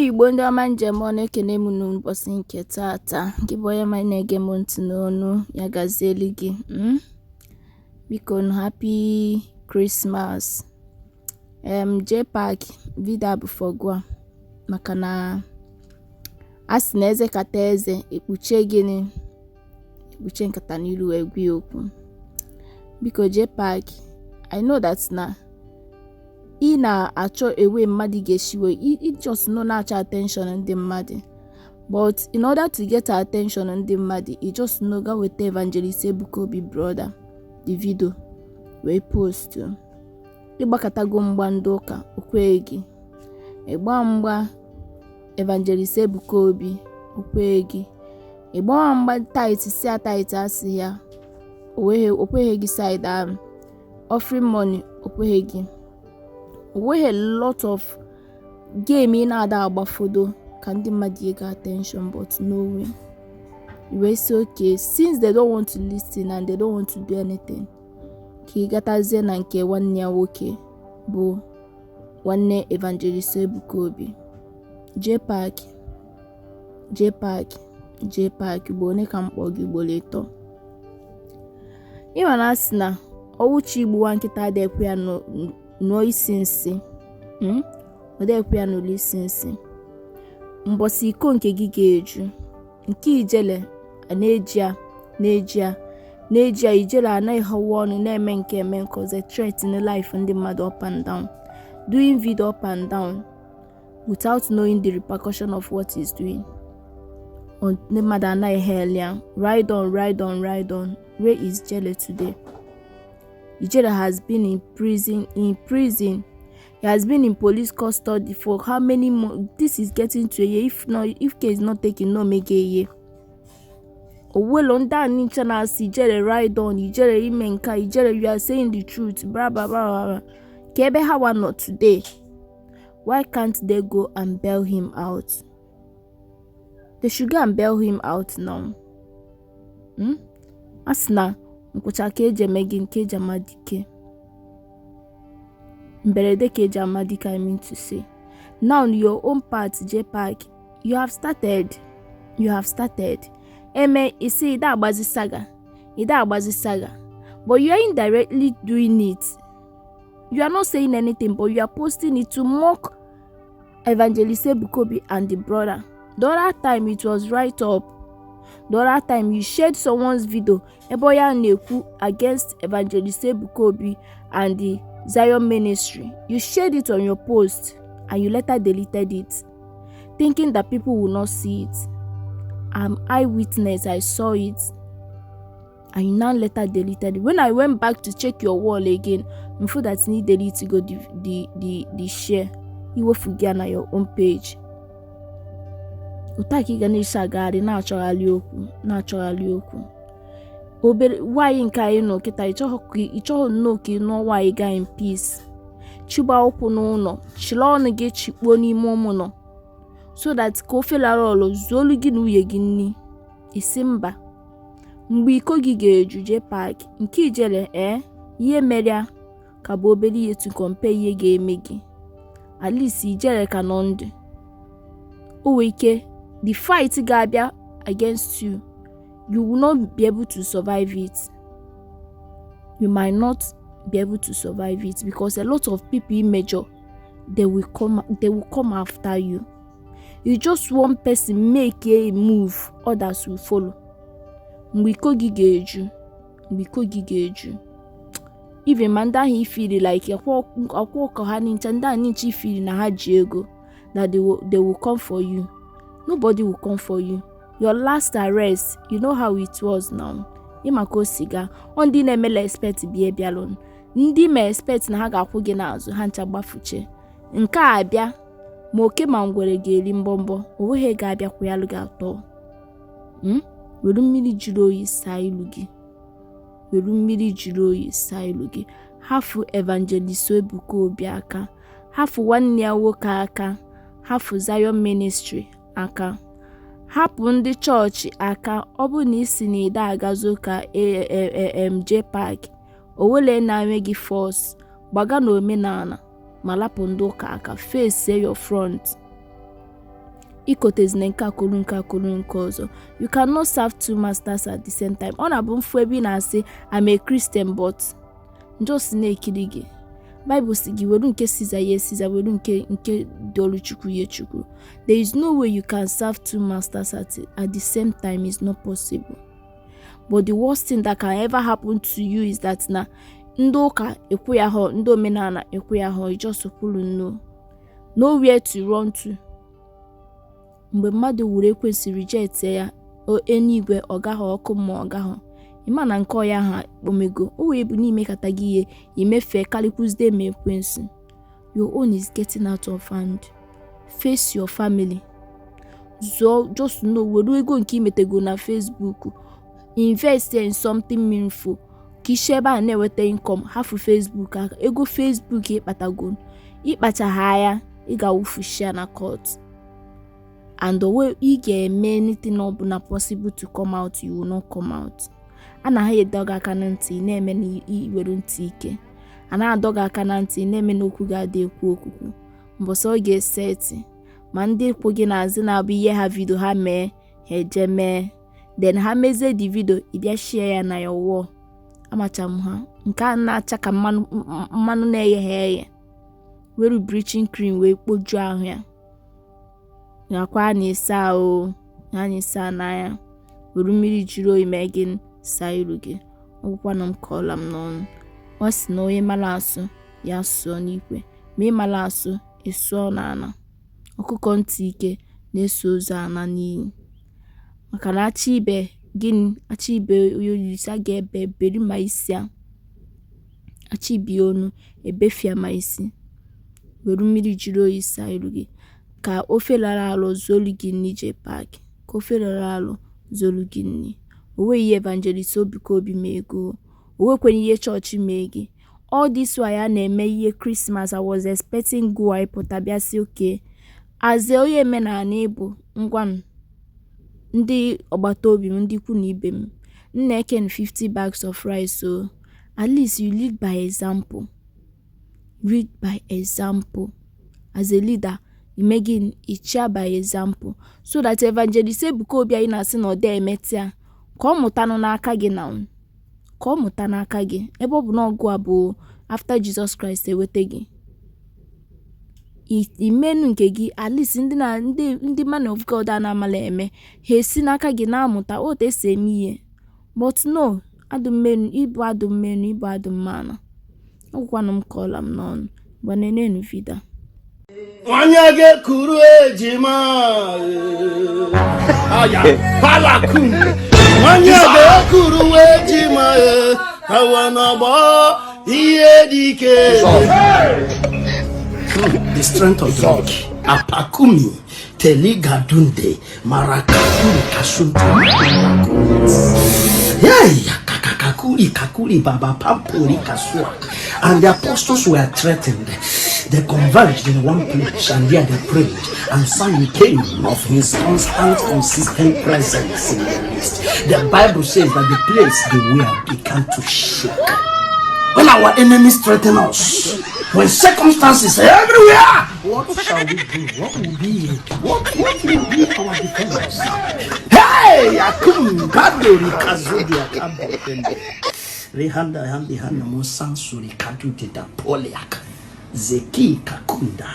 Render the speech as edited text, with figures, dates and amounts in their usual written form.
Igbo ndị ọma njem ọ na-ekene m n'ụbọchị nke taata gị bụ onye ma na-ege m ntị n'ọnụ ya gazieli gị biko happy Christmas. Jpac vidio abụfọgwa maka na a sị na eze kata eze ekpuche gịnị ekpuche nkata n'ilu egwu okwu. Biko Jpac, I know that na ị na-achọ ewe mmadụ ga-eshiwe it just no na-achọ attention ndị mmadụ, but in order to get attention ndị mmadụ you just know ga weta Evangelist Ebuka Obi brother the video wee post ịgbakọtago mgba ndị ụka okwe gị ịgba mgba Evangelist Ebuka Obi okwe gị ịgba mgba tight si tight asị ya okweghị gị side offering money okweghị gị. We a lot of game in ada agbafodo ka ndị mmadụ get attention, but no way. We say okay, since they don't want to listen and they don't want to do anything, ka ị gatazie na nke nwanne ya nwoke bụ nwanne Evangelist Ebuka Obi. Jpac bụ onye ka mkpọ gị ugboro ịtọ. Ịma na asị na ọwụchi igbuwa nkịta adịkwu ya no isi nsị odekwu ya n'ụlọ isi nsị. Mbọsị iko nke gị ga-eju nke ijele na-eji ijele anaghị hawa ọnụ na-eme nke eme nke ọzọ threat in life ndị mmadụ up and down, doing video up and down without knowing the repercussion of what he's doing. Ndị mmadụ anaghị hell ya. Ride on. Where is Jele today? Ijele has been in prison. He has been in police custody for how many months? This is getting to a year. If case not taken, no make a year. Well, on that channel, Ijele ride on. Ijele imenka. Ijele, you are saying the truth. Blah blah blah. Kebe hawa not today. Why can't they go and bail him out? They should go and bail him out now. Asna. Nkwụcha ka eji eme gị nke eji amadike mberede ka eji amadike, I mean to say. Now your own part, Jpac, you have started. Isi ida agbazi saga, but you are indirectly doing it. You are not saying anything, but you are posting it to mock Evangelist Ebuka Obi and the brother. The other time it was right up. The other time you shared someone's video Eboya Neku against Evangelist Ebuka Obi and the Zion Ministry. You shared it on your post and you later deleted it, thinking that people will not see it. I'm eyewitness, I saw it, and you now later deleted it. When I went back to check your wall again, I feel that you need delete to go the share. You will forget on your own page. Utaki Ganesha gari na-achọghali okwu obere nwanyị nke anyị nọ kịta ịchọghị nnọọ ka ịnọ nwanyị ga in peace, chịgba ụkwụ n'ụlọ chịrị ọnụ gị chikpuo n'ime ụmụnọ so that ka ofe lara ọlụ zuolu gị na nwunye gị nni. Isi mba mgbe iko gị ga-eju Jpac nke ijele ihe mere ka bụ obere ihe to compare ihe ga-eme gị. At least ijele ka nọ ndụ o wee ike the fight gabia against you, you will not be able to survive it. You might not be able to survive it because a lot of people in major they will come after you. You just one person make a move, others will follow. Mbiko gigeju. Even manda he feel like akwa ha ninchanda nichi feel na ha ji ego that they will come for you. Nobody will come for you. Your last arrest, you know how it was now. Imako siga on di na-emela expect bia bialon. Ndị me expect na ha ga-akwụ gị n'azụ ha ncha gbafuche. Nke a abịa ma oke ma ngwere ga-eri mbọmbọ, onweghị ga-abịa kwụyalụ gị atọ. Were mmiri juru oyi saa ilu gị. Hafu Evangelist Ebuka Obi aka. Hafu nwanne ya nwoke aka. Hafu Zion Ministry aka. Hapụ ndị chọọchị aka. Ọ bụ na isi na ide agazo ka Jpac owele na-enwe gị force gbaga na omenala ma lapụ ndị ụka aka face your front. ikotezine nke akụrụ nke akụrụ nke ọzọ. You cannot serve two masters at the same time. Ọ na-abụ mfu ebe ị na-asị I'm a Christian but just na-ekiri gị. Bible si gị were nke Caesar ye Caesar, were nke dolu Chukwu ye Chukwu. There is no way you can serve two masters at the same time. It's not possible. But the worst thing that can ever happen to you is that na ndị ụka ekwe ya họ, ndị omenala ekwe ya họ, you just kwulu no. Nowhere to run to. Mgbe mmadụ wuru ekwensu reject ya, eluigwe ọ gaghị, ọkụ mmụọ ọ gaghị. Ịma na nke ọya ha kpomego, o wee bụ n'ime kata gị ihe imefe kalikwuzde ma ekwensu. Your own is getting out of hand. Face your family. Just know, were ego nke imetego na Facebook, invest in something meaningful. Kisheba na-eweta income, hafu Facebook aka. Ego Facebook ịkpatago, ịkpachaha ya, ị ga-awụfushia na court. And the way you get anything ọbụla possible to come out, you will not come out. Anaghị edoga aka na ntị na-eme na iwere ntị ike. Anaghị adoga aka na ntị na-eme na okwu ga-adị ekwu okwukwu. Mbọsị ọ ga-eseti ma ndị kwụ gị n'azụ na-abụ ihe ha video ha mee, ha eje mee. Then ha mezie the video, ị bịa share ya na your wall. Amacha m ha. Nke a na-acha ka mmanụ na-eghe ha eghe. Were bleaching cream wee kpojuo ahụ ya. Nakwa na-esa ahụ, na-esa n'anya. Were mmiri jiri oyi mee gị saa iru gị. Ọgwụkwa na m kọọla m n'ọnụ. Ọ sị na onye mara asụ ya sụọ n'ikwe, ma ị mara asụ ịsụọ n'ana. Ọkụkọ ntị ike na-eso ozu ana n'iyi. Maka na achị ibe gịnị, achị ibe oyolisi a ga-ebe beri ma isi a. Achị ibe onu ebefia ma isi. Were mmiri jiri oyi saa iru gị. Ka ofe lara alụ zolu gị nni Jpac. Ka ofe lara alụ zolu gị nni. Owe ihe evangelist Ebuka Obi mee ego. Owe kwenye ihe chọọchị mee gị. All this while ya na-eme ihe Christmas, I was expecting go ịpụta bịa si okay. Aze onye eme na ana Igbo ngwanụ. Ndị ọgbata obi m, ndị ikwu na ibe m. Nna eken 50 bags of rice, so at least you lead by example. Read by example. As a leader, you make it share by example. So that evangelist Ebuka Obi anyị na-asị na ọ dị emetia. Ka ọ mụtanụ n'aka gị na ka ọ mụta n'aka gị. Ebe ọ bụ na ọgụ a bụ after Jesus Christ ewete gị. Imenu nke gị, at least ndị man of God a na-amala eme, ha esi n'aka gị na-amụta otu esi eme ihe. But no, adụmmenu, ịbụ adụmmenu, ịbụ adụmmana. Ọgwụkwanụ m kọọla m n'ọnụ. Gbanenenu vida. Onye ga-ekuru ejima aya palakum. Onye ga-ekuru ejima awanabo ihe dike. The strength of the weak. Apakumi teligadunde marakakuri kasunta. Kakuri baba pampuri kasua. And the apostles were threatened. They converged in one place and there they prayed, and sign came of his consistent presence in their midst. The Bible says that the place they were began to shake. When our enemies threaten us, when circumstances are everywhere, what shall we do? What will be? What will be our defense? Hey, Akum Kadori Kazudi Akabende. Rehanda Handi Hana Mosansuri Kadu de Poliak. Zeki Kakunda.